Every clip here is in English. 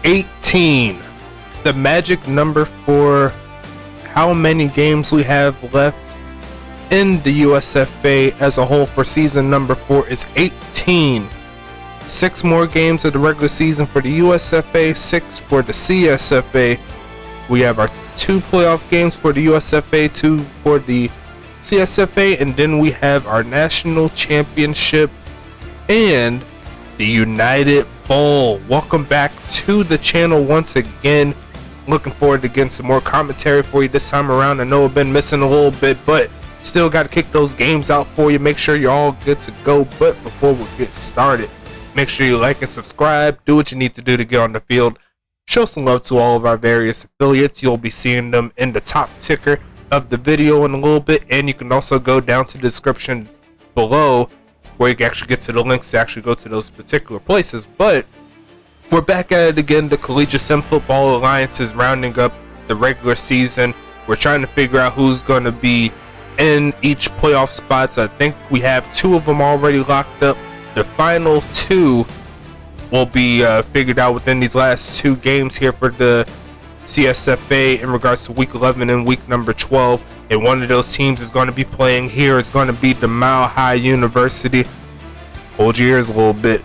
18. The magic number for how many games we have left in the USFA as a whole for season number 4 is 18. 6 more games of the regular season for the USFA, 6 for the CSFA. We have our 2 playoff games for the USFA, 2 for the CSFA, and then we have our national championship and the United Bowl. Welcome back to the channel once again. Looking forward to getting some more commentary for you this time around. I know I've been missing a little bit, but still got to kick those games out for you. Make sure you're all good to go. But before we get started, make sure you like and subscribe. Do what you need to do to get on the field. Show some love to all of our various affiliates. You'll be seeing them in the top ticker of the video in a little bit, and you can also go down to the description below where you can actually get to the links to actually go to those particular places. But we're back at it again. The Collegiate Sim Football Alliance is rounding up the regular season. We're trying to figure out who's going to be in each playoff spots. I think we have 2 of them already locked up. The final 2 will be figured out within these last 2 games here for the CSFA in regards to week 11 and week number 12. And one of those teams is going to be playing here. It's going to be the Mile High University. Hold your ears a little bit.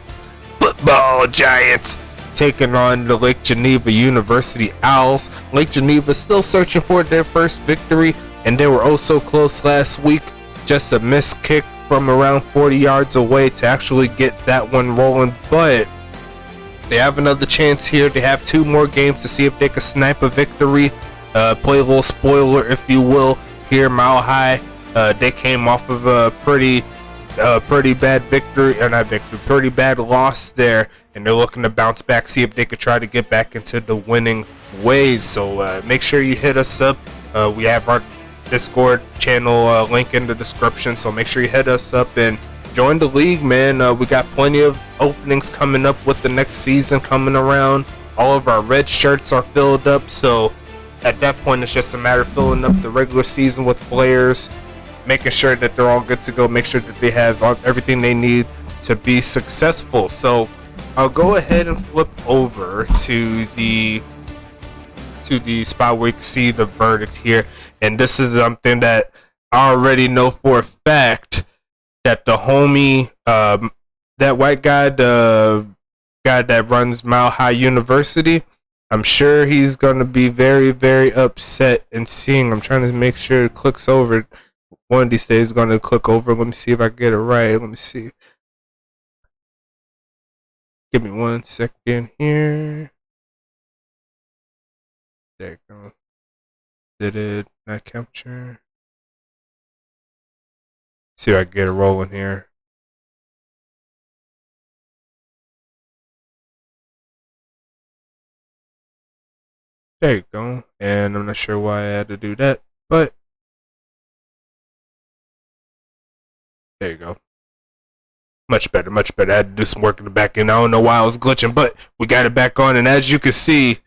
Football Giants taking on the Lake Geneva University Owls. Lake Geneva still searching for their first victory, and they were oh so close last week. Just a missed kick from around 40 yards away to actually get that one rolling, but they have another chance here. They have 2 more games to see if they can snipe a victory. Play a little spoiler, if you will. Here, Mile High, they came off of a pretty bad victory, or not victory, pretty bad loss there, and they're looking to bounce back, see if they could try to get back into the winning ways. So make sure you hit us up. We have our Discord channel link in the description, so make sure you hit us up and join the league, man. We got plenty of openings coming up with the next season coming around. All of our red shirts are filled up, so at that point it's just a matter of filling up the regular season with players, making sure that they're all good to go, make sure that they have everything they need to be successful. So I'll go ahead and flip over to the spot where you can see the verdict here, and this is something that I already know for a fact that the homie, that white guy, the guy that runs Mile High University, I'm sure he's gonna be very, very upset and seeing. I'm trying to make sure it clicks over. One of these days, gonna click over. Let me see if I get it right. Let me see. Give me 1 second here. There you go. Did it not capture? See if I can get it rolling here. There you go. And I'm not sure why I had to do that, but there you go. Much better, much better. I had to do some work in the back end. I don't know why I was glitching, but we got it back on. And as you can see,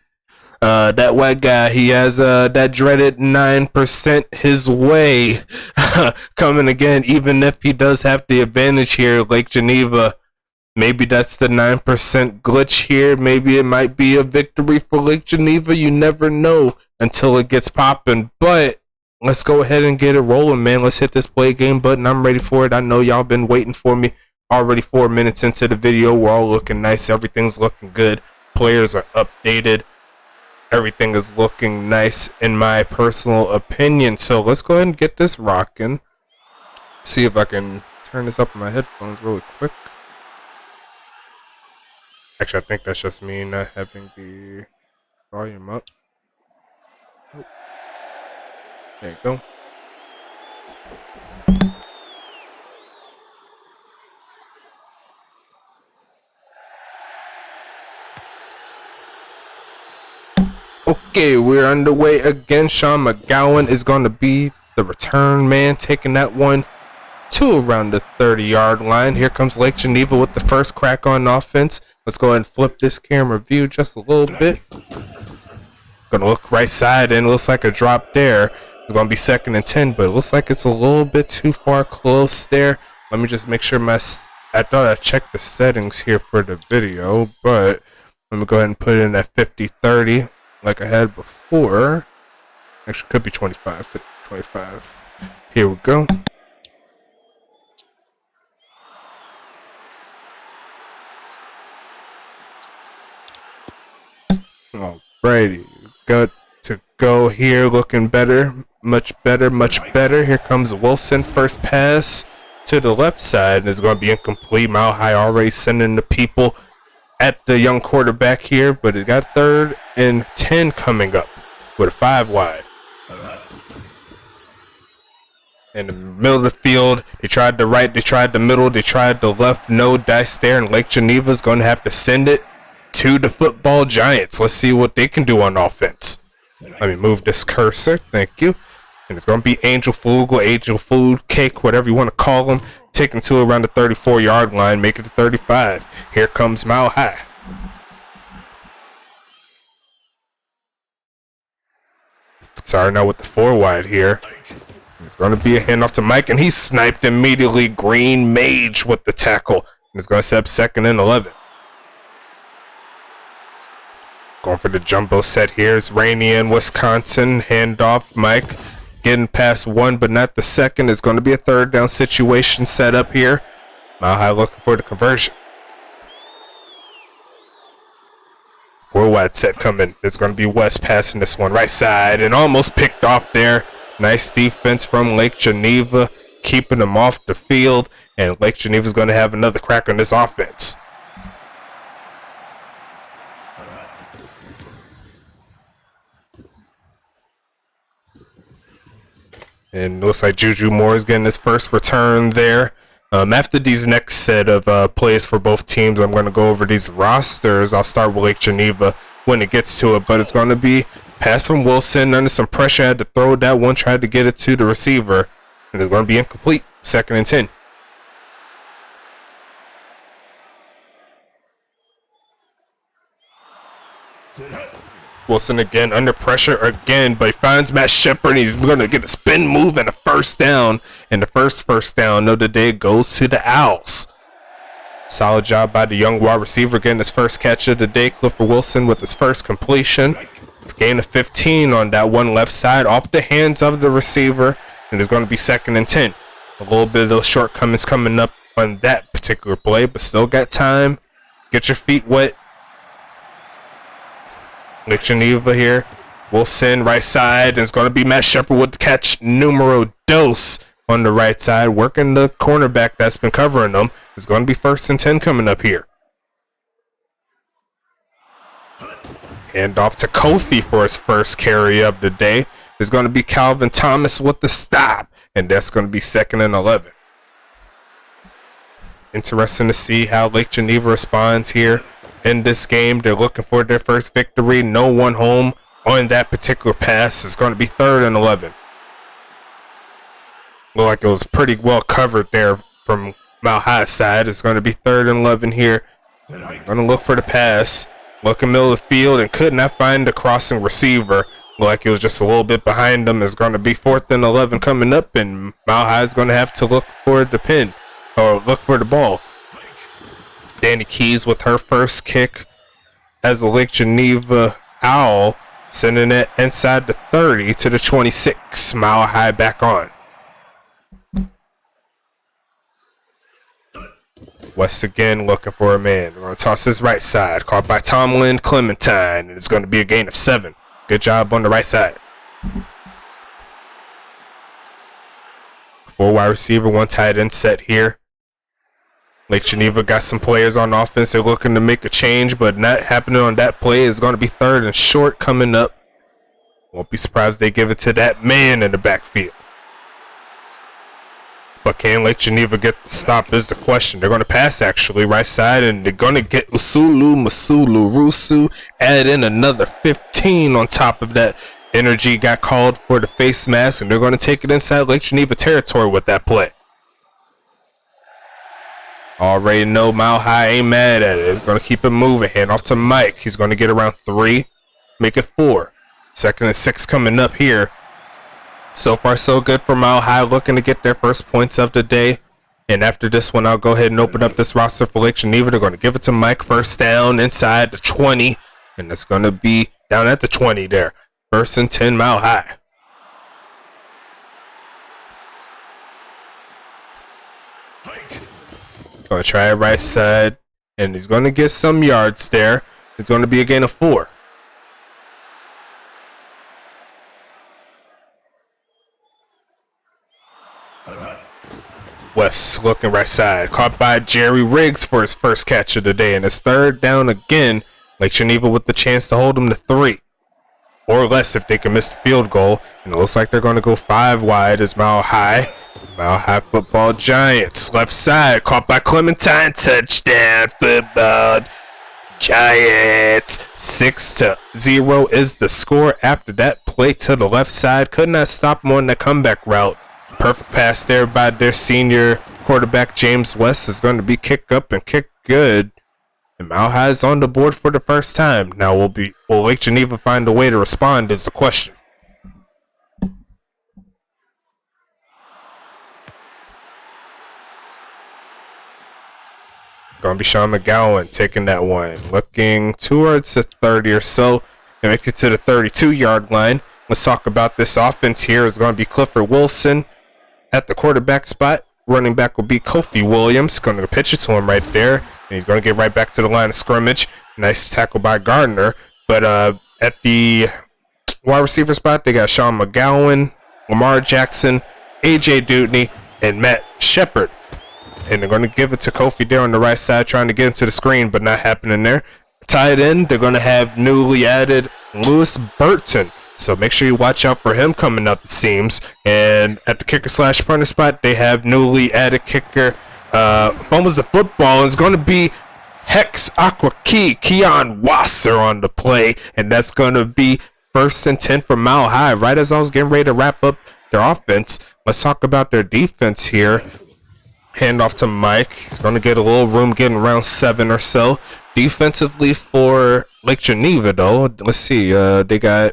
that white guy, he has that dreaded 9% his way coming again, even if he does have the advantage here, Lake Geneva. Maybe that's the 9% glitch here. Maybe it might be a victory for Lake Geneva. You never know until it gets popping. But let's go ahead and get it rolling, man. Let's hit this play game button. I'm ready for it. I know y'all been waiting for me. Already 4 minutes into the video. We're all looking nice. Everything's looking good. Players are updated. Everything is looking nice in my personal opinion. So let's go ahead and get this rocking. See if I can turn this up on my headphones really quick. Actually, I think that's just me not having the volume up. There you go. Okay, we're underway again. Sean McGowan is going to be the return man, taking that one to around the 30-yard line. Here comes Lake Geneva with the first crack on offense. Let's go ahead and flip this camera view just a little bit. Gonna look right side, and it looks like a drop there. It's gonna be 2nd and 10, but it looks like it's a little bit too far close there. Let me just make sure I thought I checked the settings here for the video, but Let me go ahead and put it in at 50-30 like I had before. Actually, could be 25. Here we go. Alrighty, good to go here. Looking better, much better. Here comes Wilson. First pass to the left side is going to be incomplete. Mile High already sending the people at the young quarterback here, but it got 3rd and 10 coming up with a 5 wide. In the middle of the field, they tried the right, they tried the middle, they tried the left. No dice there, and Lake Geneva's going to have to send it to the football giants. Let's see what they can do on offense. Let me move this cursor. Thank you. And it's going to be Angel Flugel, Angel Food Cake, whatever you want to call them. Taking to around the 34-yard line, make it to 35. Here comes Mile High. Sorry, now with the 4 wide here. It's going to be a handoff to Mike, and he sniped immediately. Green Mage with the tackle. And it's going to set up 2nd and 11. Going for the jumbo set here is Rainey in Wisconsin. Handoff, Mike getting past 1, but not the 2nd. It's going to be a 3rd down situation set up here. Mile High looking for the conversion. 4 wide set coming. It's going to be West passing this one right side and almost picked off there. Nice defense from Lake Geneva, keeping them off the field, and Lake Geneva is going to have another crack on this offense. And it looks like Juju Moore is getting his first return there. After these next set of plays for both teams, I'm going to go over these rosters. I'll start with Lake Geneva when it gets to it, but it's going to be pass from Wilson under some pressure. Had to throw that one, tried to get it to the receiver, and it's going to be incomplete. 2nd and 10. Wilson again under pressure again, but he finds Matt Shepard. He's going to get a spin move and a 1st down. And the first down of the day goes to the Owls. Solid job by the young wide receiver getting his first catch of the day. Clifford Wilson with his first completion. Gain of 15 on that one left side off the hands of the receiver. And it's going to be 2nd and 10. A little bit of those shortcomings coming up on that particular play, but still got time. Get your feet wet. Lake Geneva here. Wilson right side. And it's going to be Matt Shepard with the catch numero dos on the right side. Working the cornerback that's been covering them. It's going to be 1st and 10 coming up here. Hand off to Kofi for his first carry of the day. There's going to be Calvin Thomas with the stop. And that's going to be 2nd and 11. Interesting to see how Lake Geneva responds here in this game. They're looking for their first victory. No one home on that particular pass. It's going to be 3rd and 11. Looked like it was pretty well covered there from Mile High side. It's going to be 3rd and 11 here. Going to look for the pass. Look in the middle of the field and could not find the crossing receiver. Looked like it was just a little bit behind them. It's going to be 4th and 11 coming up, and Mile High is going to have to look for the pin or look for the ball. Danny Keys with her first kick as a Lake Geneva Owl, sending it inside the 30 to the 26. Mile High back on. West again looking for a man. We're going to toss his right side. Caught by Tomlin Clementine. And it's going to be a gain of 7. Good job on the right side. 4 wide receiver, 1 tight end set here. Lake Geneva got some players on offense. They're looking to make a change, but not happening on that play. It's going to be 3rd and short coming up. Won't be surprised they give it to that man in the backfield. But can Lake Geneva get the stop is the question. They're going to pass actually right side, and they're going to get Masulu Rusu, add in another 15 on top of that. Energy got called for the face mask, and they're going to take it inside Lake Geneva territory with that play. Already know Mile High ain't mad at it. It's going to keep it moving. Hand off to Mike. He's going to get around 3, make it 4. 2nd and 6 coming up here. So far, so good for Mile High, looking to get their first points of the day. And after this one, I'll go ahead and open up this roster for Lake Geneva. They're going to give it to Mike. First down inside the 20. And it's going to be down at the 20 there. First and 10, Mile High. Going to try it right side. And he's going to get some yards there. It's going to be a gain of 4. West looking right side. Caught by Jerry Riggs for his first catch of the day. And it's third down again. Lake Geneva with the chance to hold him to 3. Or less if they can miss the field goal. And it looks like they're going to go 5 wide as Mile High. Mile High Football Giants. Left side. Caught by Clementine. Touchdown Football Giants. 6-0 is the score after that play to the left side. Could not stop him on the comeback route. Perfect pass there by their senior quarterback, James West, is going to be kicked up and kicked good. And Mile High is on the board for the first time. Now will Lake Geneva find a way to respond is the question. Going to be Sean McGowan taking that one. Looking towards the 30 or so. They make it to the 32-yard line. Let's talk about this offense here. It's going to be Clifford Wilson at the quarterback spot. Running back will be Kofi Williams. Going to pitch it to him right there. And he's going to get right back to the line of scrimmage. Nice tackle by Gardner. But at the wide receiver spot, they got Sean McGowan, Lamar Jackson, AJ Dutney, and Matt Shepard. And they're going to give it to Kofi there on the right side, trying to get into the screen, but not happening there. Tied in, they're going to have newly added Lewis Burton. So make sure you watch out for him coming up the seams. And at the kicker/punter spot, they have newly added kicker. Fumbles the football, and it's going to be Hex Aqua Key, Keon Wasser on the play. And that's going to be first and 10 for Mile High. Right as I was getting ready to wrap up their offense, let's talk about their defense here. Hand off to Mike. He's going to get a little room, getting around 7 or so. Defensively for Lake Geneva, though, let's see. They got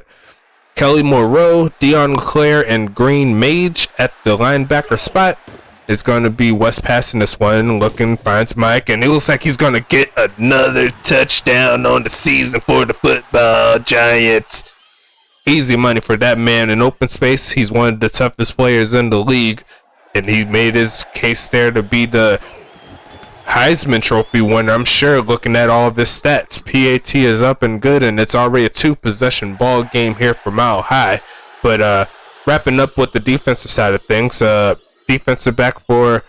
Kelly Moreau, Dion LeClaire, and Green Mage at the linebacker spot. It's going to be West passing this one. Looking, finds Mike, and it looks like he's going to get another touchdown on the season for the Football Giants. Easy money for that man in open space. He's one of the toughest players in the league, and he made his case there to be the Heisman Trophy winner, I'm sure, looking at all of his stats. PAT is up and good, and it's already a 2-possession ball game here for Mile High. But wrapping up with the defensive side of things, defensive back for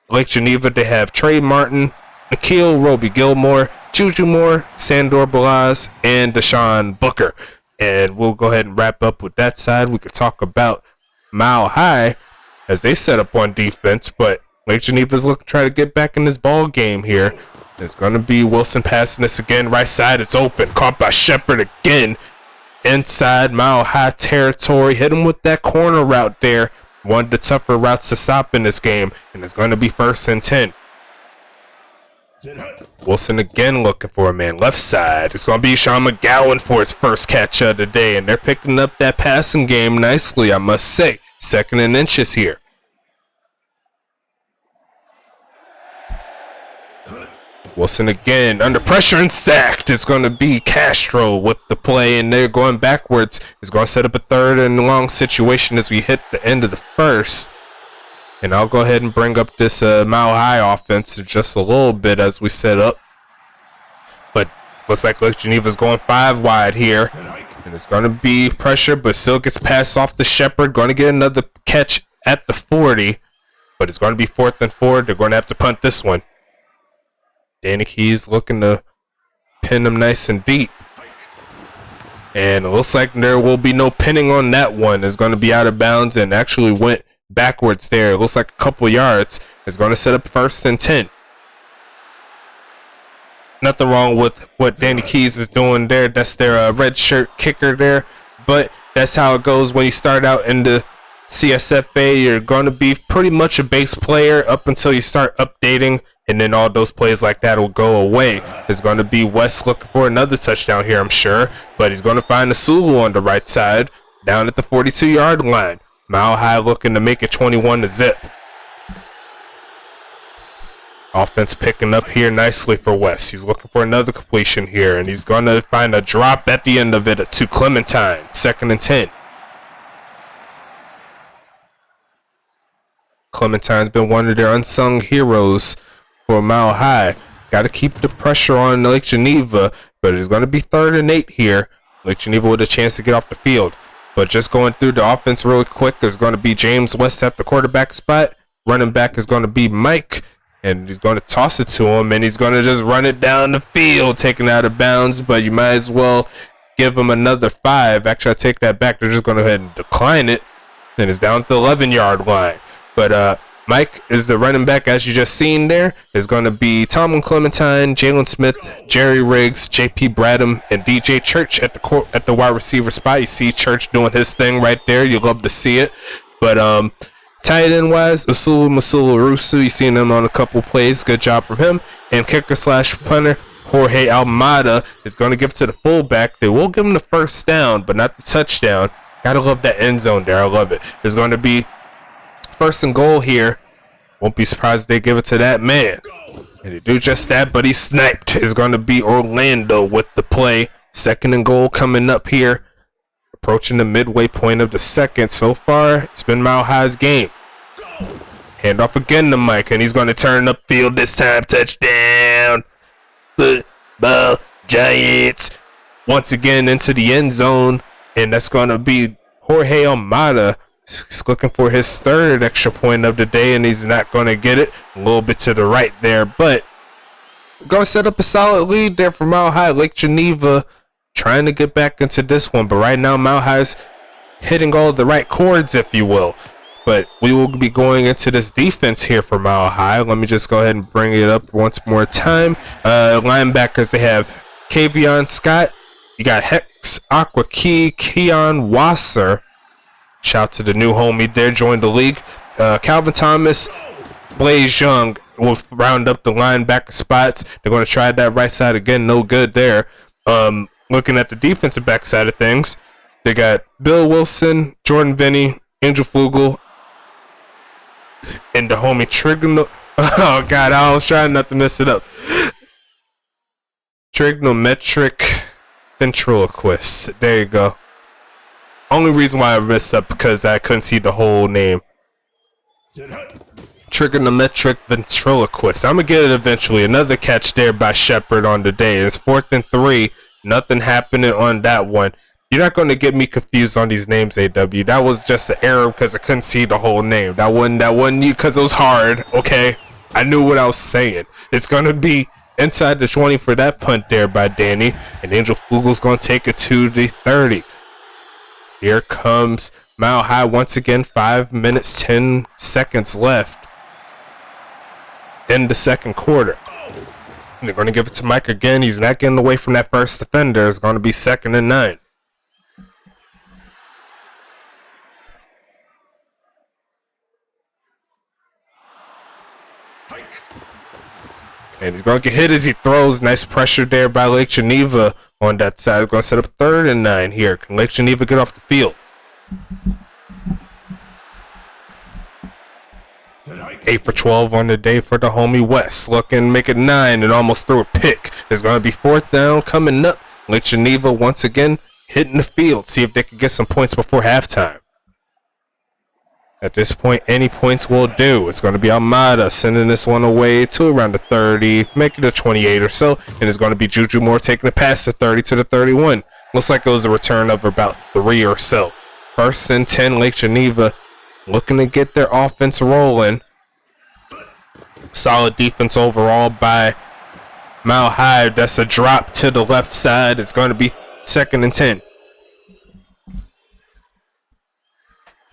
Lake Geneva, they have Trey Martin, Nikhil Roby Gilmore, Juju Moore, Sandor Balaz, and Deshaun Booker. And we'll go ahead and wrap up with that side. We could talk about Mile High as they set up on defense, but Lake Geneva's looking to try to get back in this ball game here. It's going to be Wilson passing this again. Right side is open. Caught by Shepard again. Inside Mile High territory. Hit him with that corner route there. One of the tougher routes to stop in this game. And it's going to be first and 10. Wilson again looking for a man. Left side. It's going to be Sean McGowan for his first catch of the day. And they're picking up that passing game nicely, I must say. Second and inches here. Wilson again under pressure and sacked. It's going to be Castro with the play, and they're going backwards. It's going to set up a third and long situation as we hit the end of the first. And I'll go ahead and bring up this Mile High offense just a little bit as we set up. But looks like Lake Geneva's going 5 wide here. And it's going to be pressure, but still gets passed off to Shepard. Going to get another catch at the 40. But it's going to be 4th and 4. They're going to have to punt this one. Danny Keys looking to pin him nice and deep. And it looks like there will be no pinning on that one. It's going to be out of bounds and actually went backwards there. It looks like a couple yards. It's going to set up first and 10. Nothing wrong with what Danny Keys is doing there. That's their red shirt kicker there. But that's how it goes when you start out in the CSFA. You're going to be pretty much a base player up until you start updating. And then all those plays like that will go away. There's going to be West looking for another touchdown here, I'm sure. But he's going to find the Sulu on the right side, down at the 42-yard line. Mile High looking to make it 21-0. Offense picking up here nicely for West. He's looking for another completion here, and he's going to find a drop at the end of it to Clementine. 2nd and 10. Clementine's been one of their unsung heroes for a Mile High. Got to keep the pressure on Lake Geneva, but it's going to be 3rd and 8 here. Lake Geneva with a chance to get off the field. But just going through the offense really quick, there's going to be James West at the quarterback spot. Running back is going to be Mike. And he's going to toss it to him, and he's going to just run it down the field, taken out of bounds. But you might as well give him another 5. Actually, I take that back. They're just going to go ahead and decline it. And it's down at the 11-yard line. But Mike is the running back, as you just seen there. Is going to be Tomlin Clementine, Jalen Smith, Jerry Riggs, JP Bradham, and DJ Church at the wide receiver spot. You see Church doing his thing right there. You love to see it. But tight end wise, Masula Rusu, you've seen him on a couple plays. Good job from him. And kicker / punter, Jorge Almada, is going to give it to the fullback. They will give him the first down, but not the touchdown. Gotta love that end zone there. I love it. It's going to be 1st and goal here. Won't be surprised if they give it to that man. And they do just that, but he sniped. It's going to be Orlando with the play. 2nd and goal coming up here. Approaching the midway point of the 2nd. So far, it's been Mile High's game. Hand off again to Mike, and he's going to turn upfield this time. Touchdown. Football Giants. Once again into the end zone, and that's going to be Jorge Almada. He's looking for his 3rd extra point of the day, and he's not going to get it. A little bit to the right there, but going to set up a solid lead there for Mile High. Lake Geneva trying to get back into this one, but right now Mile High's hitting all the right chords, if you will. But we will be going into this defense here for Mile High. Let me just go ahead and bring it up once more time. Linebackers, they have Kavion Scott. You got Hex Aqua Key, Keon Wasser. Shout to the new homie there, joined the league. Calvin Thomas, Blaze Young will round up the linebacker spots. They're going to try that right side again. No good there. Looking at the defensive back side of things, they got Bill Wilson, Jordan Vinny, Angel Flugel, and the homie Trigono. Oh, God, I was trying not to mess it up. Trigonometric ventriloquist. There you go. Only reason why I messed up because I couldn't see the whole name. Trigonometric ventriloquist. I'm going to get it eventually. Another catch there by Shepard on the day. It's 4th and 3. Nothing happening on that one. You're not going to get me confused on these names, AW. That was just an error because I couldn't see the whole name. That wasn't you because it was hard, okay? I knew what I was saying. It's going to be inside the 20 for that punt there by Danny. And Angel Flugel's going to take it to the 30. Here comes Mile High once again. 5 minutes, 10 seconds left in the 2nd quarter. They're going to give it to Mike again. He's not getting away from that first defender. It's going to be 2nd and 9. And he's going to get hit as he throws. Nice pressure there by Lake Geneva on that side. He's going to set up 3rd and 9 here. Can Lake Geneva get off the field? 8 for 12 on the day for the homie West. Looking, make it 9 and almost threw a pick. There's going to be 4th down coming up. Lake Geneva once again hitting the field. See if they can get some points before halftime. At this point, any points will do. It's going to be Almada sending this one away to around the 30, making it a 28 or so. And it's going to be Juju Moore taking the pass to 30 to the 31. Looks like it was a return of about 3 or so. 1st and 10, Lake Geneva looking to get their offense rolling. Solid defense overall by Mile High. That's a drop to the left side. It's going to be 2nd and 10.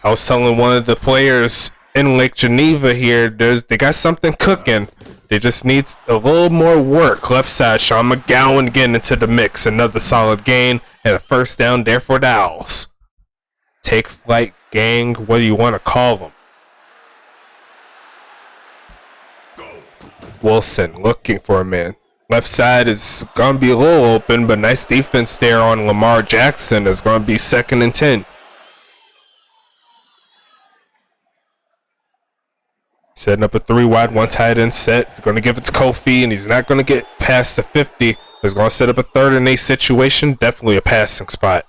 I was telling one of the players in Lake Geneva here, they got something cooking. They just need a little more work. Left side, Sean McGowan getting into the mix. Another solid gain and a 1st down there for the Owls. Take flight, gang. What do you want to call them? Wilson looking for a man. Left side is going to be a little open, but nice defense there on Lamar Jackson. It's going to be 2nd and 10. Setting up a 3 wide, 1 tight end set. Going to give it to Kofi, and he's not going to get past the 50. He's going to set up a 3rd and 8 situation. Definitely a passing spot.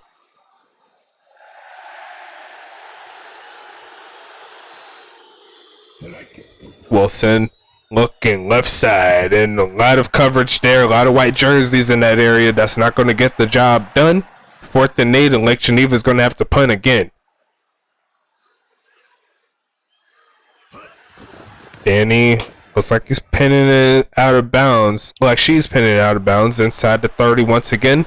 Wilson looking left side, and a lot of coverage there. A lot of white jerseys in that area. That's not going to get the job done. 4th and 8, and Lake Geneva is going to have to punt again. Danny looks like he's pinning it out of bounds. Like she's pinning it out of bounds inside the 30 once again.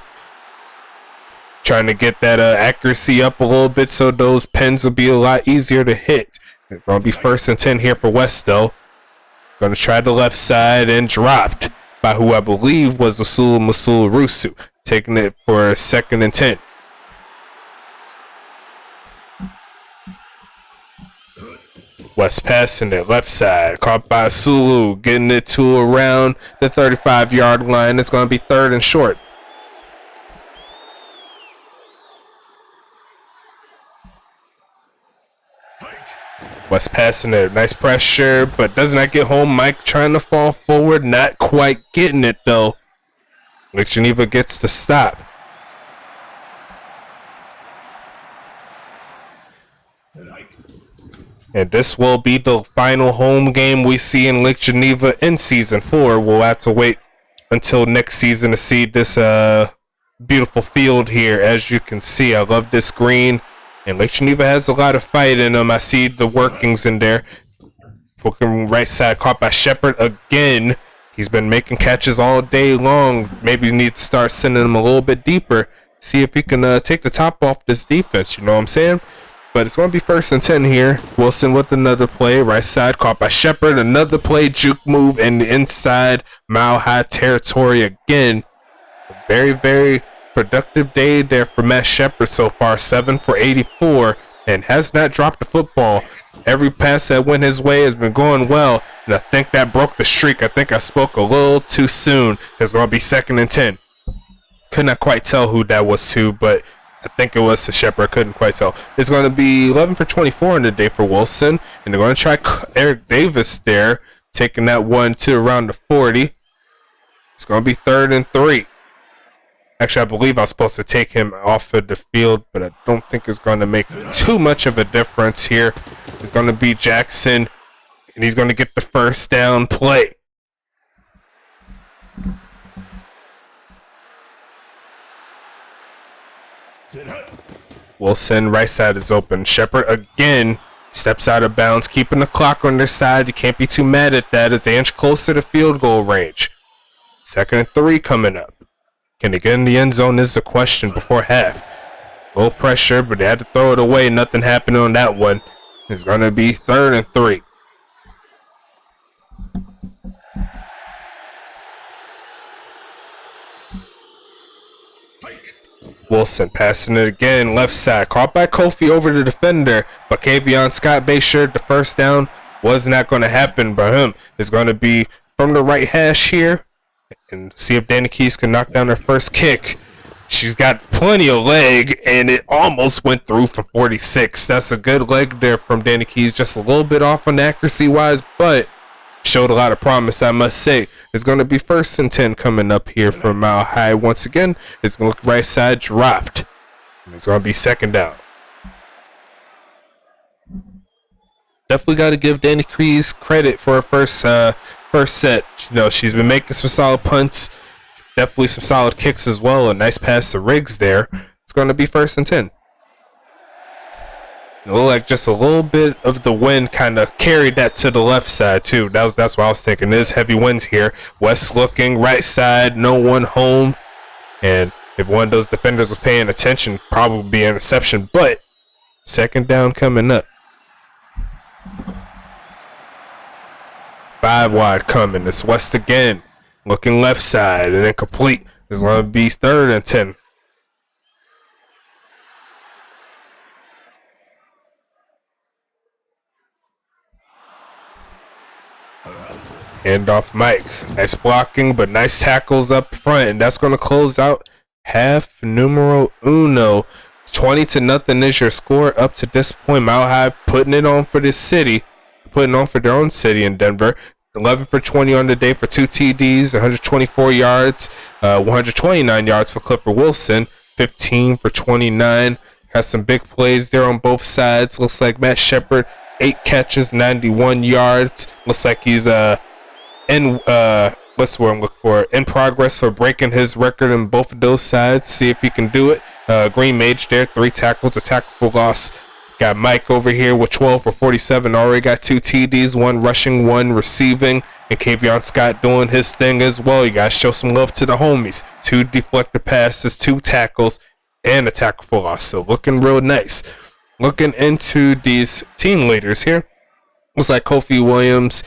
Trying to get that accuracy up a little bit so those pins will be a lot easier to hit. It's going to be 1st and 10 here for West, though. Going to try the left side and dropped by who I believe was Usul Musul Rusu. Taking it for 2nd and 10. West passing it left side. Caught by Sulu. Getting it to around the 35-yard line. It's going to be 3rd and short. West passing it. Nice pressure, but does not get home. Mike trying to fall forward. Not quite getting it, though. Lake Geneva gets the stop. And this will be the final home game we see in Lake Geneva in Season 4. We'll have to wait until next season to see this beautiful field here. As you can see, I love this green. And Lake Geneva has a lot of fight in them. I see the workings in there. Looking right side, caught by Shepard again. He's been making catches all day long. Maybe you need to start sending him a little bit deeper. See if he can take the top off this defense. You know what I'm saying? But it's going to be 1st and 10 here. Wilson with another play. Right side, caught by Shepard. Another play, juke move, and inside mile high territory again. Very, very productive day there for Matt Shepard so far. 7 for 84 and has not dropped the football. Every pass that went his way has been going well, and I think that broke the streak. I think I spoke a little too soon. It's going to be 2nd and 10. Could not quite tell who that was to, but I think it was to Shepard. I couldn't quite tell. It's going to be 11 for 24 in the day for Wilson, and they're going to try Eric Davis there, taking that one to around the 40. It's going to be 3rd and 3. Actually, I believe I was supposed to take him off of the field, but I don't think it's going to make too much of a difference here. It's going to be Jackson, and he's going to get the 1st down play. Wilson, right side is open. Shepard again steps out of bounds, keeping the clock on their side. You can't be too mad at that as they inch closer to field goal range. 2nd and 3 coming up. Can they get in the end zone is the question before half. Low pressure, but they had to throw it away. Nothing happened on that one. It's going to be 3rd and 3. Wilson passing it again, left side. Caught by Kofi over the defender, but Kavion Scott made sure the 1st down was not going to happen by him. It's going to be from the right hash here. And see if Danny Keys can knock down her 1st kick. She's got plenty of leg, and it almost went through from 46. That's a good leg there from Danny Keys. Just a little bit off on accuracy-wise, but showed a lot of promise, I must say. It's going to be 1st and 10 coming up here from Mile High once again. It's going to look right side dropped. And it's going to be 2nd down. Definitely got to give Danny Keys credit for her first set. You know, she's been making some solid punts, definitely some solid kicks as well. A nice pass to Riggs there. It's going to be 1st and 10. It looked like just a little bit of the wind kind of carried that to the left side too. That's what I was thinking. There's heavy winds here. West looking right side, no one home, and if one of those defenders was paying attention, probably be an interception. But 2nd down coming up. 5 wide coming. It's West again. Looking left side and incomplete. It's going to be 3rd and 10. Hand off Mike. Nice blocking, but nice tackles up front. And that's going to close out half numero uno. 20-0 is your score up to this point. Mile High putting it on for this city. putting on for their own city in Denver. 11 for 20 on the day for 2 TDs, 124 yards, 129 yards for Clifford Wilson, 15 for 29. Has some big plays there on both sides. Looks like Matt Shepard, 8 catches, 91 yards. Looks like he's what's the word I'm looking for? In progress for breaking his record on both of those sides. See if he can do it. Green Mage there, 3 tackles, a tackle for loss. Got Mike over here with 12 for 47. Already got 2 TDs, 1 rushing, 1 receiving. And Kavion Scott doing his thing as well. You guys show some love to the homies. 2 deflected passes, 2 tackles, and a tackle for loss. So looking real nice. Looking into these team leaders here. Looks like Kofi Williams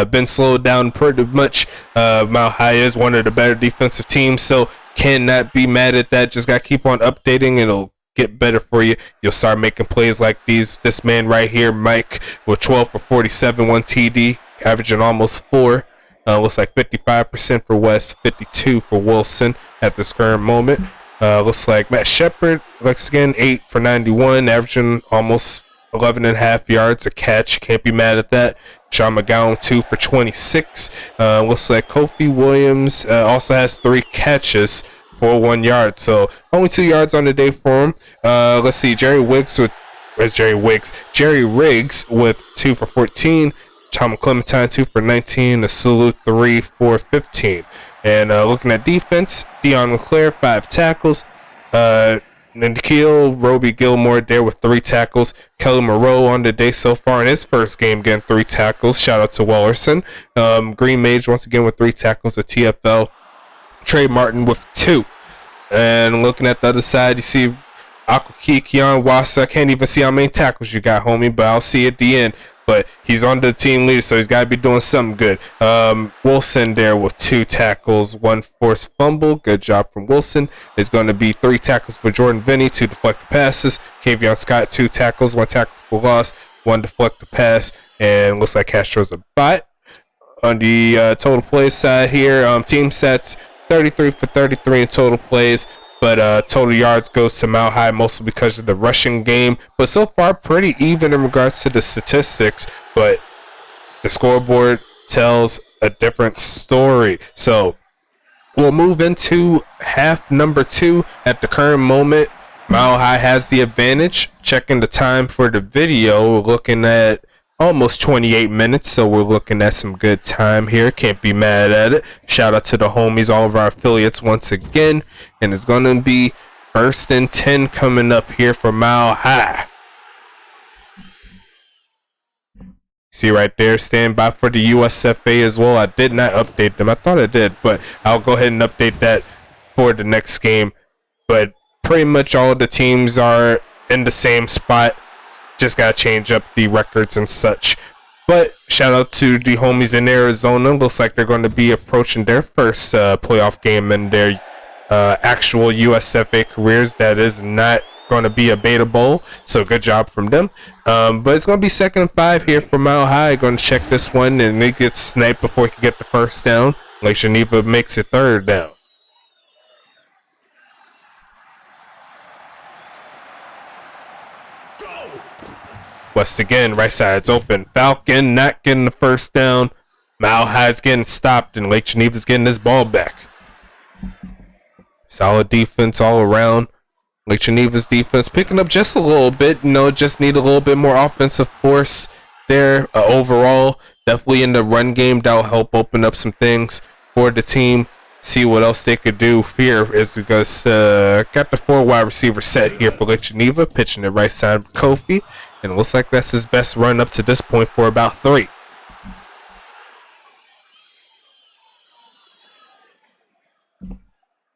been slowed down pretty much. Mile High is one of the better defensive teams, so cannot be mad at that. Just got to keep on updating. It'll get better for you. You'll start making plays like these. This man right here, Mike, with 12 for 47, 1 TD, averaging almost 4. Looks like 55% for West, 52 for Wilson at this current moment. Looks like Matt Shepard, once again, 8 for 91, averaging almost 11.5 yards a catch. Can't be mad at that. Sean McGowan, 2 for 26. Looks like Kofi Williams also has 3 catches for 1 yard. So only 2 yards on the day for him. Let's see. Jerry Riggs with 2 for 14. Tom Clementine, 2 for 19. Asulu, 3 for 15. And looking at defense, Dion Leclerc, 5 tackles. Nikhil Roby Gilmore there with 3 tackles. Kelly Moreau on the day so far in his first game getting 3 tackles. Shout out to Wellerson. Green Mage once again with 3 tackles at TFL. Trey Martin with 2. And looking at the other side, you see Akuki Keon Wasa. Can't even see how many tackles you got, homie, but I'll see at the end. But he's on the team leader, so he's got to be doing something good. Wilson there with 2 tackles, 1 forced fumble. Good job from Wilson. There's going to be 3 tackles for Jordan Vinny, 2 deflected passes. Kavion Scott, 2 tackles, 1 tackle for loss, 1 deflected pass. And looks like Castro's a bot. On the total play side here, team sets 33 for 33 in total plays. But total yards goes to Mile High mostly because of the rushing game. But so far, pretty even in regards to the statistics. But the scoreboard tells a different story. So we'll move into half number 2. At the current moment, Mile High has the advantage. Checking the time for the video, we're looking at almost 28 minutes, so we're looking at some good time here. Can't be mad at it. Shout out to the homies, all of our affiliates once again. And it's going to be 1st and 10 coming up here for Mile High. See right there, stand by for the USFA as well. I did not update them. I thought I did, but I'll go ahead and update that for the next game. But pretty much all of the teams are in the same spot. Just got to change up the records and such. But shout out to the homies in Arizona. Looks like they're going to be approaching their first playoff game in their actual USFA careers. That is not going to be a beta bowl. So good job from them. But it's going to be 2nd and 5 here for Mile High. Going to check this one and they get sniped before he can get the first down. Like Geneva makes it 3rd down. West again, right side's open. Falcon not getting the first down. Mile High's getting stopped, and Lake Geneva's getting his ball back. Solid defense all around. Lake Geneva's defense picking up just a little bit. Just need a little bit more offensive force there. Overall, definitely in the run game, that'll help open up some things for the team. See what else they could do here is because got the 4 wide receiver set here for Lake Geneva, pitching it right side of Kofi. And it looks like that's his best run up to this point for about 3.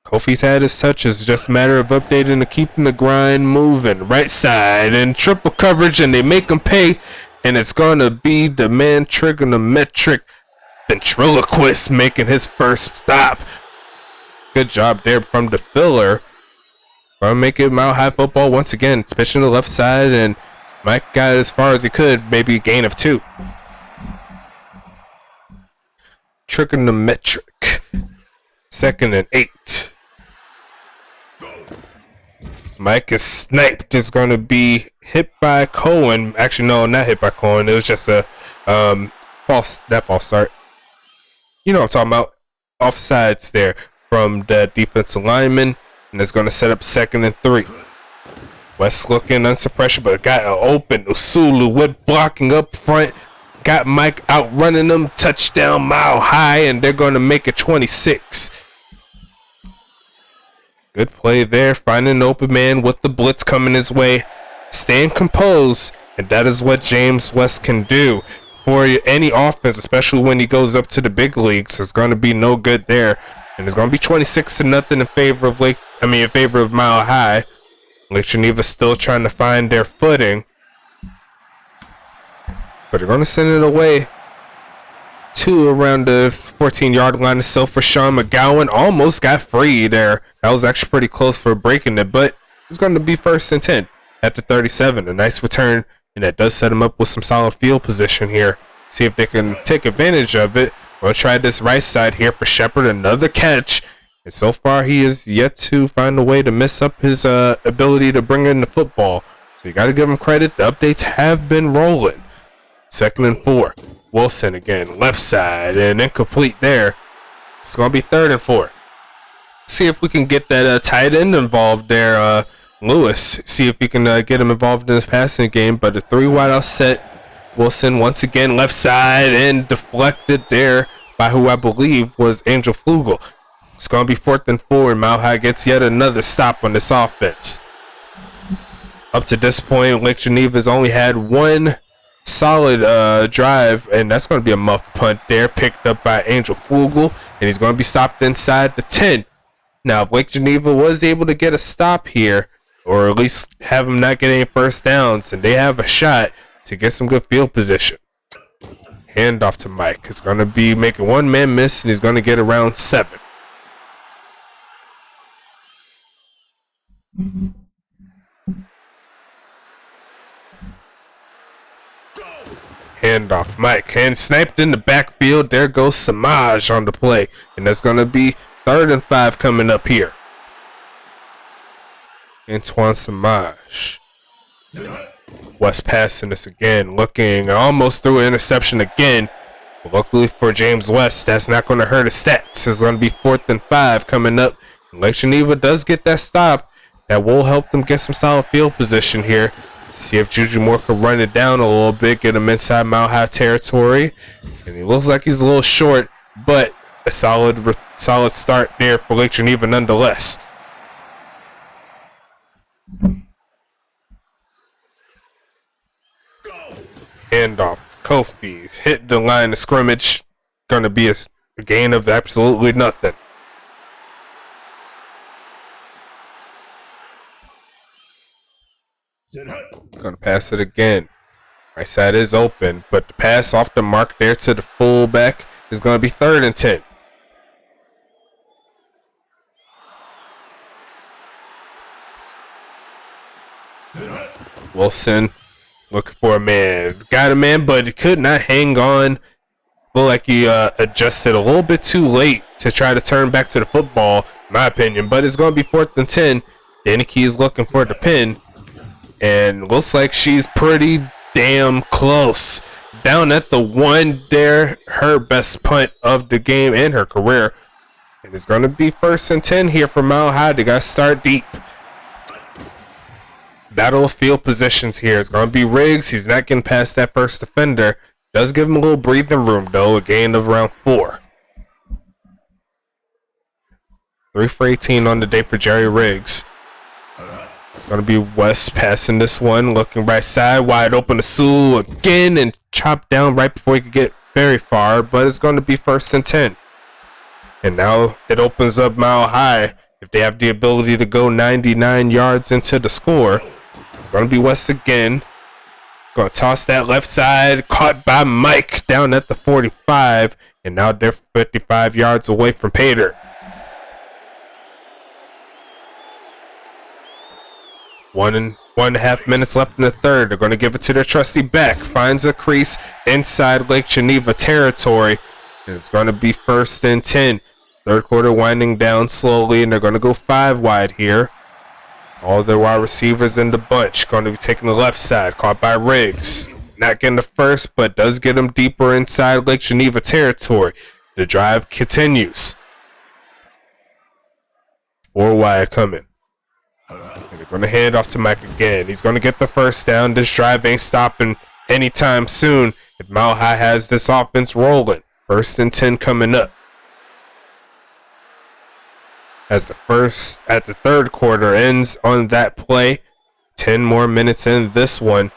Kofi's had his touches. Just a matter of updating and keeping the grind moving. Right side and triple coverage, and they make him pay. And it's going to be the man trigonometric ventriloquist making his first stop. Good job there from the filler. Going to make it Mile High football once again. Pitching to the left side, and Mike got as far as he could, maybe a gain of 2. Trigonometric. 2nd and 8. Mike is sniped. Is going to be hit by Cohen. Actually, no, not hit by Cohen. It was just a False start. You know what I'm talking about. Offsides there from the defensive lineman, and it's going to set up 2nd and 3. West looking under pressure, but got an open Usulu with blocking up front. Got Mike outrunning them. Touchdown, Mile High, and they're going to make it 26. Good play there, finding an open man with the blitz coming his way. Staying composed, and that is what James West can do for any offense, especially when he goes up to the big leagues. It's going to be no good there, and it's going to be 26-0 in favor of Mile High. Lake Geneva still trying to find their footing, but they're going to send it away to around the 14-yard line or so for Sean McGowan. Almost got free there. That was actually pretty close for breaking it, but it's going to be 1st and 10 at the 37. A nice return, and that does set them up with some solid field position here. See if they can take advantage of it. We'll try this right side here for Shepard. Another catch. And so far, he is yet to find a way to mess up his ability to bring in the football. So you got to give him credit. The updates have been rolling. 2nd and 4. Wilson again, left side, and incomplete there. It's going to be 3rd and 4. See if we can get that tight end involved there, Lewis. See if we can get him involved in this passing game. But the 3 wideout set. Wilson once again left side and deflected there by who I believe was Angel Flugel. It's going to be 4th and 4, and Mile High gets yet another stop on this offense. Up to this point, Lake Geneva's only had one solid drive, and that's going to be a muff punt there, picked up by Angel Flugel, and he's going to be stopped inside the 10. Now, if Lake Geneva was able to get a stop here, or at least have him not get any first downs, and they have a shot to get some good field position. Hand off to Mike. It's going to be making one man miss, and he's going to get around 7. Handoff, Mike, and sniped in the backfield. There goes Samaj on the play, and that's going to be 3rd and 5 coming up here. Antoine Samaj. West passing this again, looking almost through an interception again. But luckily for James West, that's not going to hurt his stats. It's going to be 4th and 5 coming up. And Lake Geneva does get that stop. That will help them get some solid field position here. See if Juju Moore can run it down a little bit, get him inside Mile High territory. And he looks like he's a little short, but a solid start there for Lake Geneva nonetheless. Handoff, Kofi, hit the line of scrimmage. Gonna be a gain of absolutely nothing. Gonna pass it again. Right side is open, but the pass off the mark there to the fullback is gonna be 3rd and 10. Wilson looking for a man. Got a man, but he could not hang on. Looked like he adjusted a little bit too late to try to turn back to the football, in my opinion. But it's going to be 4th and 10. Danicki is looking for the pin. And looks like she's pretty damn close. Down at the 1 there. Her best punt of the game and her career. And it's going to be 1st and 10 here for Mile High. They got to start deep. Battle of field positions here. It's going to be Riggs. He's not getting past that first defender. Does give him a little breathing room, though. A gain of around 4. 3 for 18 on the day for Jerry Riggs. It's going to be West passing this one. Looking right side. Wide open to Sewell again. And chopped down right before he could get very far. But it's going to be 1st and 10. And now it opens up Mile High. If they have the ability to go 99 yards into the score. It's going to be West again. Going to toss that left side. Caught by Mike down at the 45. And now they're 55 yards away from Pater. 1.5 minutes left in the third. They're going to give it to their trusty back. Finds a crease inside Lake Geneva territory. And it's going to be 1st and 10. Third quarter winding down slowly. And they're going to go 5 wide here. All their wide receivers in the bunch. Going to be taking the left side. Caught by Riggs. not getting the first, but does get him deeper inside Lake Geneva territory. The drive continues. 4 wide coming. And they're going to hand off to Mike again. He's going to get the first down. This drive ain't stopping anytime soon if Mile High has this offense rolling. 1st and 10 coming up. As the 3rd quarter ends on that play, 10 more minutes in this one.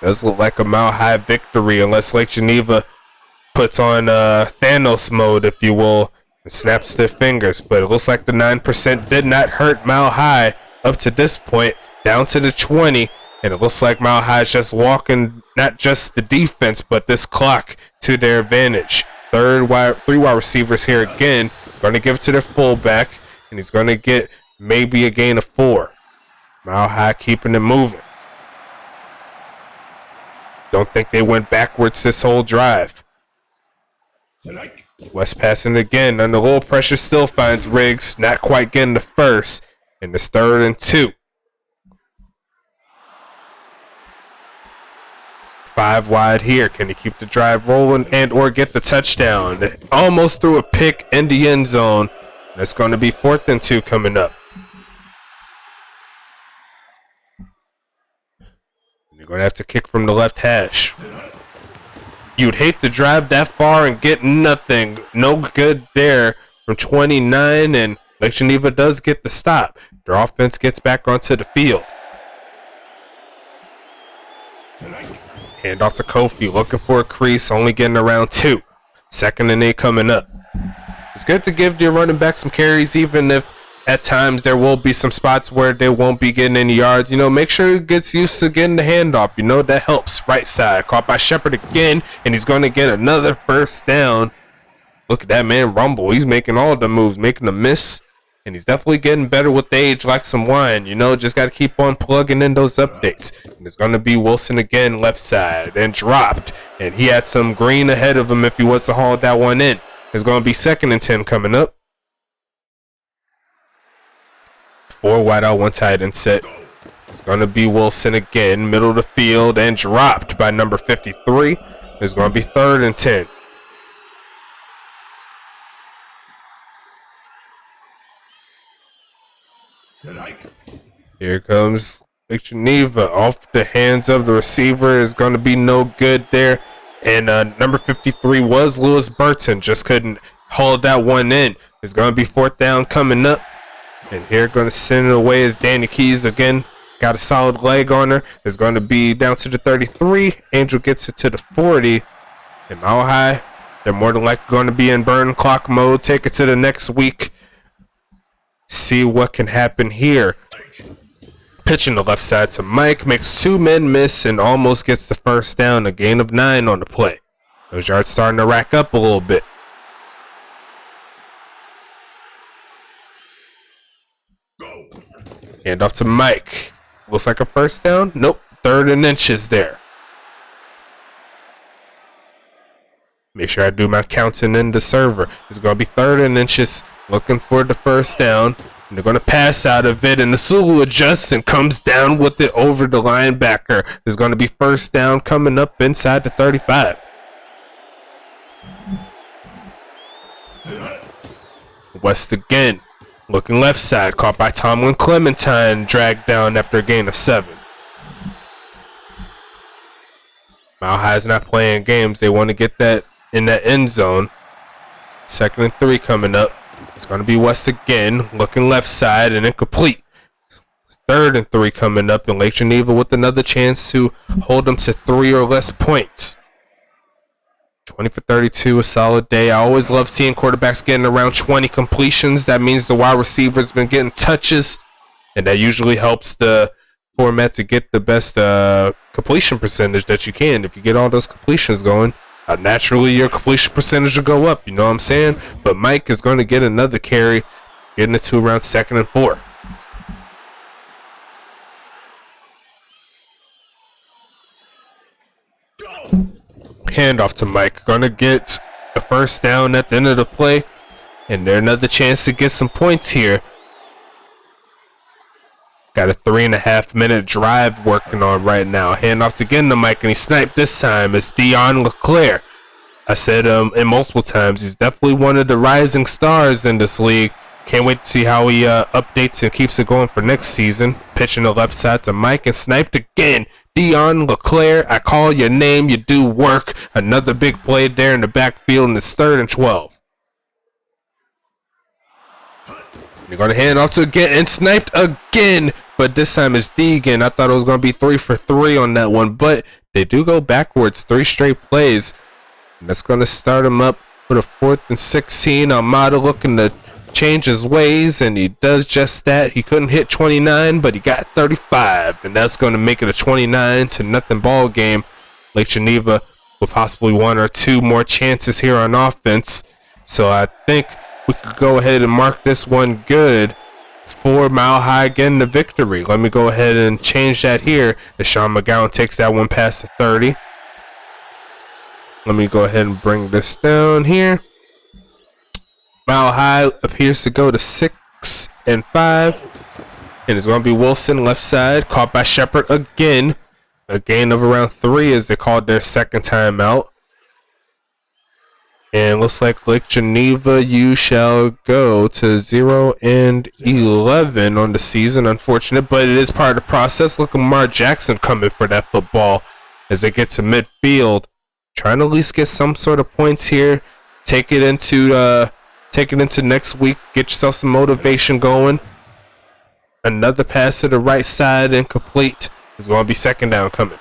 Does look like a Mile High victory unless Lake Geneva puts on Thanos mode, if you will, and snaps their fingers. But it looks like the 9% did not hurt Mile High up to this point, down to the 20. And it looks like Mile High is just walking not just the defense, but this clock to their advantage. 3 wide receivers here again. Going to give it to their fullback, and he's going to get maybe a gain of 4. Mile High keeping it moving. Don't think they went backwards this whole drive. West passing again. Under a little pressure, still finds Riggs. Not quite getting the first. And it's 3rd and 2. 5 wide here. Can he keep the drive rolling and or get the touchdown? Almost threw a pick in the end zone. That's going to be 4th and 2 coming up. You're going to have to kick from the left hash. You'd hate to drive that far and get nothing. No good there from 29, and Lake Geneva does get the stop. Their offense gets back onto the field. Hand off to Kofi, looking for a crease, only getting around 2. 2nd and 8 coming up. It's good to give your running back some carries, even if at times there will be some spots where they won't be getting any yards. You know, make sure he gets used to getting the handoff. You know, that helps. Right side, caught by Shepard again, and he's going to get another 1st down. Look at that man rumble. He's making all the moves, making the miss, and he's definitely getting better with age, like some wine. You know, just got to keep on plugging in those updates. And it's going to be Wilson again, left side, and dropped. And he had some green ahead of him if he was to haul that one in. It's going to be 2nd and 10 coming up. 4 wide out, 1 tight end set. It's going to be Wilson again, middle of the field, and dropped by number 53. It's going to be 3rd and 10. Here comes Lake Geneva off the hands of the receiver. Is going to be no good there. And number 53 was Lewis Burton. Just couldn't haul that one in. It's going to be 4th down coming up. And here going to send it away is Danny Keys again. Got a solid leg on her. It's going to be down to the 33. Angel gets it to the 40. And Mile High, they're more than likely going to be in burn clock mode. Take it to the next week. See what can happen here. Pitching the left side to Mike. Makes 2 men miss and almost gets the 1st down. A gain of 9 on the play. Those yards starting to rack up a little bit. Hand off to Mike. Looks like a 1st down. Nope. 3rd and inches there. Make sure I do my counting in the server. It's going to be 3rd and inches. Looking for the 1st down. And they're going to pass out of it. And the Sulu adjusts and comes down with it over the linebacker. There's going to be 1st down coming up inside the 35. West again. Looking left side, caught by Tomlin Clementine, dragged down after a gain of 7. Mile High's not playing games. They want to get that in that end zone. 2nd and 3 coming up. It's going to be West again, looking left side and incomplete. 3rd and 3 coming up, and Lake Geneva with another chance to hold them to 3 or less points. 20 for 32, a solid day. I always love seeing quarterbacks getting around 20 completions. That means the wide receiver's been getting touches, and that usually helps the format to get the best completion percentage that you can. If you get all those completions going, naturally your completion percentage will go up. You know what I'm saying? But Mike is going to get another carry, getting it to around 2nd and 4. Handoff to Mike. Gonna get the 1st down at the end of the play. And there's another chance to get some points here. Got a 3.5-minute drive working on right now. Hand off again to Mike, and he sniped this time. It's Dion Leclerc. I said in multiple times, he's definitely one of the rising stars in this league. Can't wait to see how he updates and keeps it going for next season. Pitching the left side to Mike and sniped again. Dion Leclerc, I call your name, you do work. Another big play there in the backfield, and it's 3rd and 12. You're going to hand off to again and sniped again. But this time it's Deegan. I thought it was going to be 3 for 3 on that one. But they do go backwards 3 straight plays. And that's going to start him up for the 4th and 16. Almada looking to change his ways, and he does just that. He couldn't hit 29, but he got 35, and that's going to make it a 29-0 ball game. Lake Geneva with possibly 1 or 2 more chances here on offense, so I think we could go ahead and mark this one good for Mile High getting the victory. Let me go ahead and change that here as Sean McGowan takes that one past the 30. Let me go ahead and bring this down here. Mile High appears to go to 6 and 5, and it's going to be Wilson left side, caught by Shepard again. A gain of around 3 as they called their second time out. And looks like Lake Geneva, you shall go to 0 and 11 on the season. Unfortunate, but it is part of the process. Look at Lamar Jackson coming for that football as they get to midfield, trying to at least get some sort of points here. Take it into next week. Get yourself some motivation going. Another pass to the right side, incomplete. It's going to be 2nd down coming.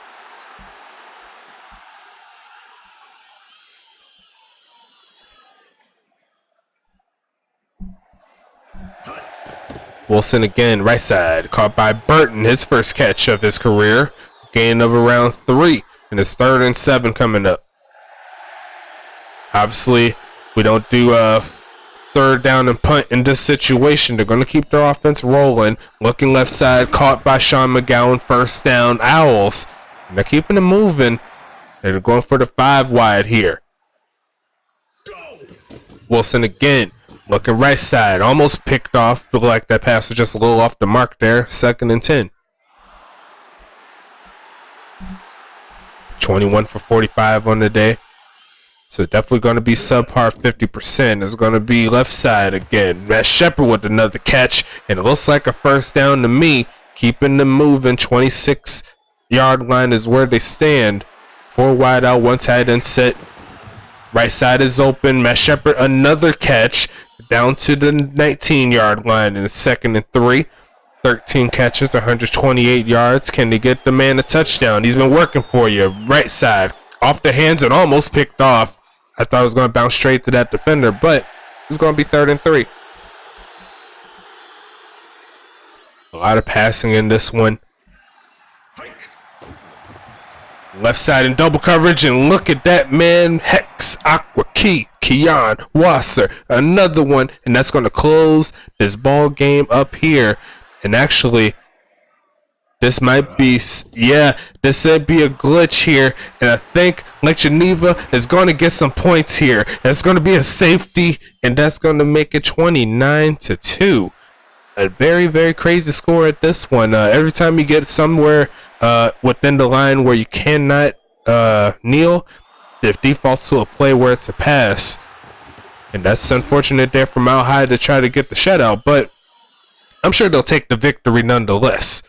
Wilson again, right side, caught by Burton, his first catch of his career. Gain of around 3, and it's 3rd and 7 coming up. Obviously, we don't do 3rd down and punt in this situation. They're going to keep their offense rolling. Looking left side, caught by Sean McGowan, 1st down, Owls. And they're keeping it moving. They're going for the 5 wide here. Wilson again, looking right side, almost picked off. Looked like that pass was just a little off the mark there. 2nd and 10. 21 for 45 on the day. So definitely going to be subpar 50%. It's going to be left side again. Matt Shepard with another catch. And it looks like a 1st down to me. Keeping them moving. 26-yard line is where they stand. 4 wide out. 1 tight end set. Right side is open. Matt Shepard another catch. Down to the 19-yard line. And it's 2nd and 3. 13 catches. 128 yards. Can they get the man a touchdown? He's been working for you. Right side. Off the hands and almost picked off. I thought it was going to bounce straight to that defender, but it's going to be 3rd and 3. A lot of passing in this one. Left side in double coverage, and look at that man. Hex, Aqua, Key, Keon, Wasser. Another one, and that's going to close this ball game up here. And actually, this might be, this might be a glitch here, and I think Lake Geneva is going to get some points here. That's going to be a safety, and that's going to make it 29-2. A very, very crazy score at this one. Every time you get somewhere within the line where you cannot kneel, it defaults to a play where it's a pass, and that's unfortunate there for Mile High to try to get the shutout, but I'm sure they'll take the victory nonetheless.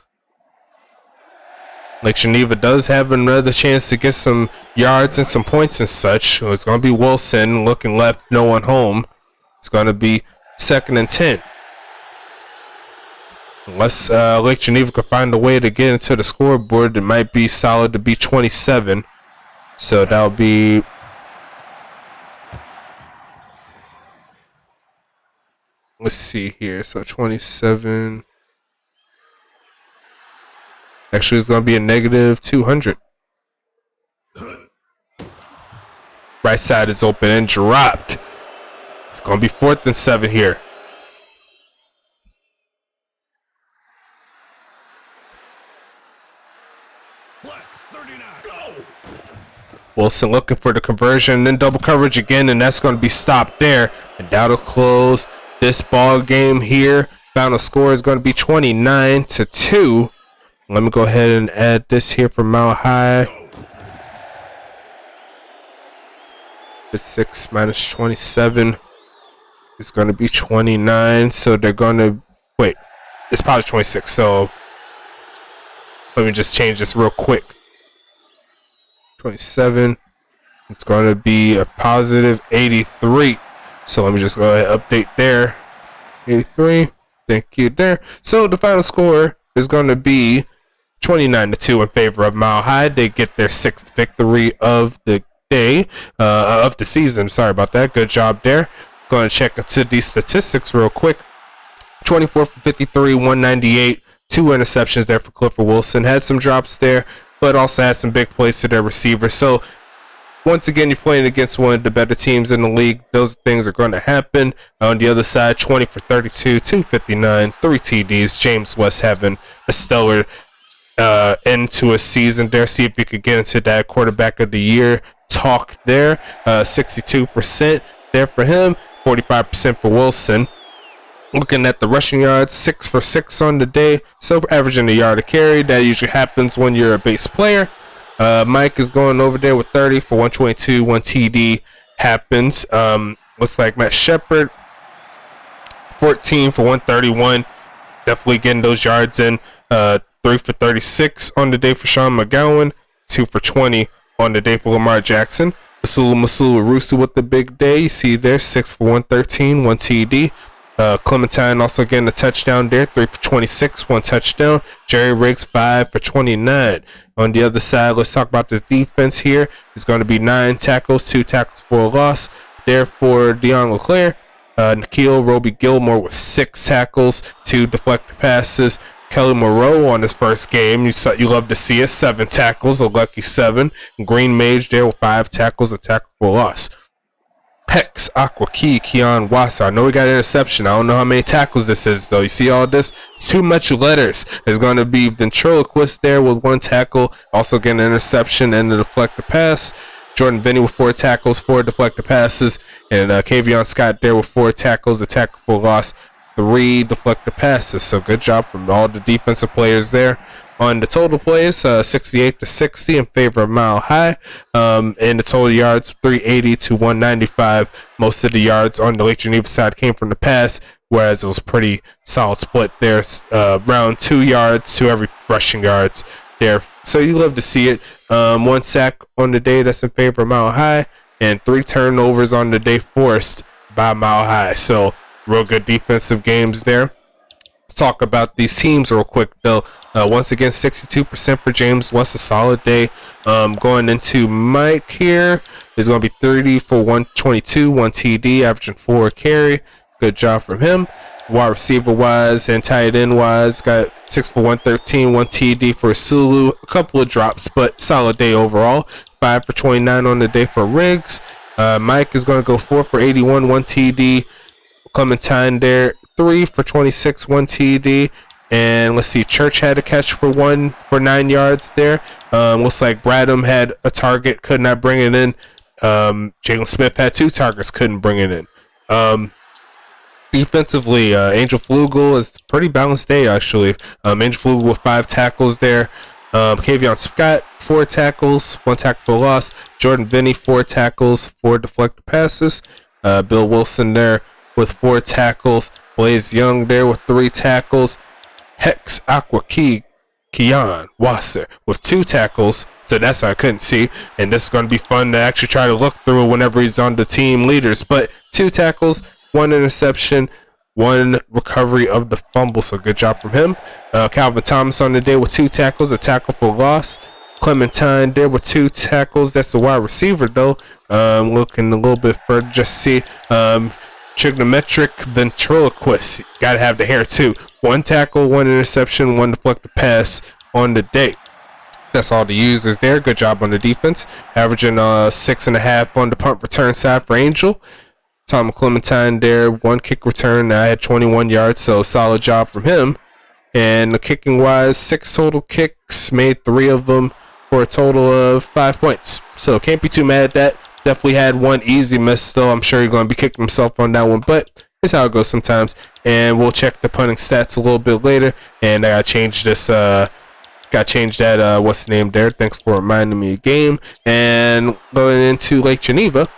Lake Geneva does have another chance to get some yards and some points and such. So it's going to be Wilson looking left, no one home. It's going to be 2nd and 10. Unless Lake Geneva can find a way to get into the scoreboard, it might be solid to be 27. So that'll be... Let's see here. So 27... Actually, it's going to be a negative 200. Right side is open and dropped. It's going to be 4th and 7 here. Wilson looking for the conversion, then double coverage again, and that's going to be stopped there. And that'll close this ball game here. Final score is going to be 29-2. Let me go ahead and add this here for Mile High. 6 minus 27 is going to be 29. So they're going to wait. It's probably 26. So let me just change this real quick. 27. It's going to be a positive 83. So let me just go ahead and update there. 83. Thank you there. So the final score is going to be 29-2 in favor of Mile High. They get their 6th victory of the day, of the season. Sorry about that. Good job there. Going to check into these statistics real quick. 24 for 53, 198. 2 interceptions there for Clifford Wilson. Had some drops there, but also had some big plays to their receivers. So once again, you're playing against one of the better teams in the league. Those things are going to happen. On the other side, 20 for 32, 259, 3 TDs. James West having a stellar end to a season there. See if you could get into that quarterback of the year talk there. 62% there for him, 45% for Wilson. Looking at the rushing yards, 6 for 6 on the day. So averaging a yard a carry. That usually happens when you're a base player. Mike is going over there with 30 for 122. 1 TD happens. Looks like Matt Shepard, 14 for 131. Definitely getting those yards in. 3 for 36 on the day for Sean McGowan. 2 for 20 on the day for Lamar Jackson. Masulu Rooster with the big day. You see there, 6 for 113. 1 TD. Clementine also getting a touchdown there, 3 for 26, 1 touchdown. Jerry Riggs, 5 for 29. On the other side, let's talk about this defense here. It's going to be 9 tackles, 2 tackles for a loss. There for Deion LeClaire. Nikhil Roby Gilmore with 6 tackles, 2 deflected passes. Kelly Moreau on his first game, you love to see it, 7 tackles, a lucky 7. Green Mage there with 5 tackles, a tackle for a loss. Hex, Aqua Key, Keon Wassa. I know we got an interception. I don't know how many tackles this is, though. You see all this? It's too much letters. There's going to be Ventriloquist there with 1 tackle. Also getting an interception and a deflected pass. Jordan Vinny with 4 tackles, 4 deflected passes. And Kavion Scott there with 4 tackles, a tackle for loss, 3 deflected passes. So good job from all the defensive players there. On the total plays, 68-60 in favor of Mile High. And the total yards, 380 to 195. Most of the yards on the Lake Geneva side came from the pass, whereas it was pretty solid split there. Around 2 yards to every rushing yards there. So you love to see it. 1 sack on the day, that's in favor of Mile High. And 3 turnovers on the day forced by Mile High. So real good defensive games there. Let's talk about these teams real quick, though. Once again, 62% for James West, a solid day. Going into Mike here is going to be 30 for 122, 1 TD, averaging 4 carry. Good job from him. Wide receiver wise and tight end wise, got 6 for 113, 1 TD for Sulu. A couple of drops, but solid day overall. 5 for 29 on the day for Riggs. Mike is going to go 4 for 81, 1 TD. Clementine there, 3 for 26, 1 TD. And let's see, Church had a catch for 9 yards there. Looks like Bradham had a target, could not bring it in. Jalen Smith had 2 targets, couldn't bring it in. Defensively, Angel Flugel is a pretty balanced day, actually. Angel Flugel with 5 tackles there. Kavion Scott, 4 tackles, 1 tackle for loss. Jordan Vinny, 4 tackles, 4 deflected passes. Bill Wilson there with 4 tackles. Blaze Young there with 3 tackles. Hex, Aqua Key, Keon Wasser with 2 tackles. So that's what I couldn't see. And this is going to be fun to actually try to look through whenever he's on the team leaders. But 2 tackles, 1 interception, 1 recovery of the fumble. So good job from him. Calvin Thomas on the day with 2 tackles, a tackle for loss. Clementine there with 2 tackles. That's the wide receiver, though. Looking a little bit further, just see. Trigonometric ventriloquist. Gotta have the hair too. 1 tackle, 1 interception, 1 deflected pass on the day. That's all the users there. Good job on the defense. Averaging 6.5 on the punt return side for Angel. Tom Clementine there, 1 kick return. I had 21 yards, so solid job from him. And the kicking wise, 6 total kicks, made 3 of them for a total of 5 points. So can't be too mad at that. Definitely had 1 easy miss, though. I'm sure you're going to be kicking himself on that one, but It's how it goes sometimes. And we'll check the punting stats a little bit later. And I gotta change this. Got changed that. What's the name there? Thanks for reminding me of game. And going into Lake Geneva,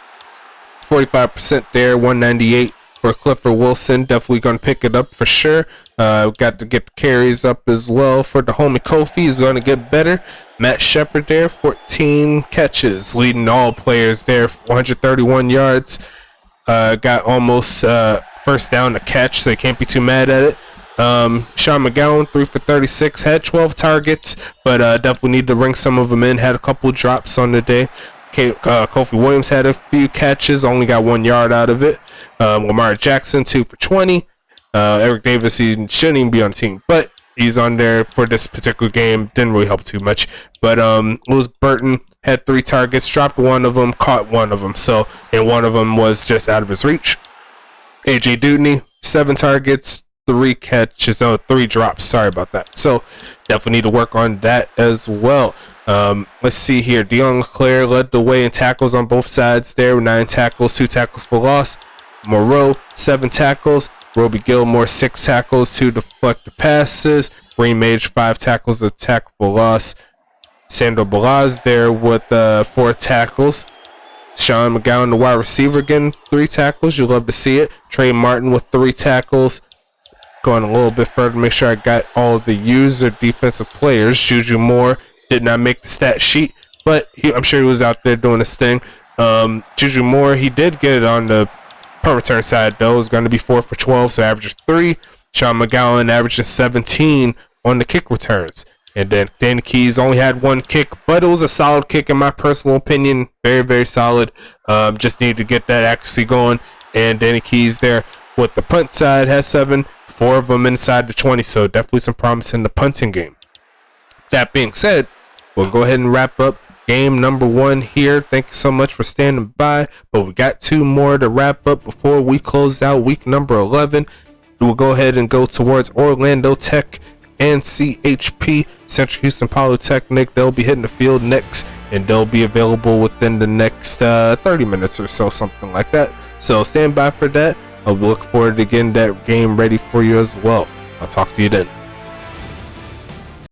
45% there, 198 for Clifford Wilson. Definitely gonna pick it up for sure. Got to get the carries up as well for the homie Kofi. He's gonna get better. Matt Shepard there, 14 catches, leading all players there, 131 yards. Got almost first down to catch, so you can't be too mad at it. Sean McGowan, 3 for 36, had 12 targets, but definitely need to bring some of them in. Had a couple drops on the day. Kofi Williams had a few catches, only got 1 yard out of it. Lamar Jackson, 2 for 20. Eric Davis, he shouldn't even be on the team, but he's on there for this particular game. Didn't really help too much. But Lewis Burton had 3 targets, dropped one of them, caught one of them. So, and one of them was just out of his reach. AJ Dudney, 7 targets, 3 catches, 3 drops. Sorry about that. So, definitely need to work on that as well. Let's see here. Dion Leclerc led the way in tackles on both sides there. 9 tackles, 2 tackles for loss. Moreau, 7 tackles. Roby Gilmore, 6 tackles, 2 deflected passes. Green Mage, 5 tackles, a tackle for loss. Sandro Balaz there with 4 tackles. Sean McGowan, the wide receiver, again, 3 tackles. You love to see it. Trey Martin with 3 tackles. Going a little bit further to make sure I got all the user defensive players. Juju Moore did not make the stat sheet, but I'm sure he was out there doing his thing. Juju Moore, he did get it on the punt return side, though. It was going to be 4 for 12, so averages 3. Sean McGowan averages 17 on the kick returns. And then Danny Keys only had 1 kick, but it was a solid kick in my personal opinion. Very, very solid. Just need to get that accuracy going. And Danny Keys there with the punt side has 7, 4 of them inside the 20, so definitely some promise in the punting game. That being said, we'll go ahead and wrap up game number 1 here. Thank you so much for standing by, but we got 2 more to wrap up before we close out week number 11. We'll go ahead and go towards Orlando Tech and CHP, Central Houston Polytechnic. They'll be hitting the field next, and they'll be available within the next 30 minutes or so, something like that. So stand by for that. I'll look forward to getting that game ready for you as well. I'll talk to you then.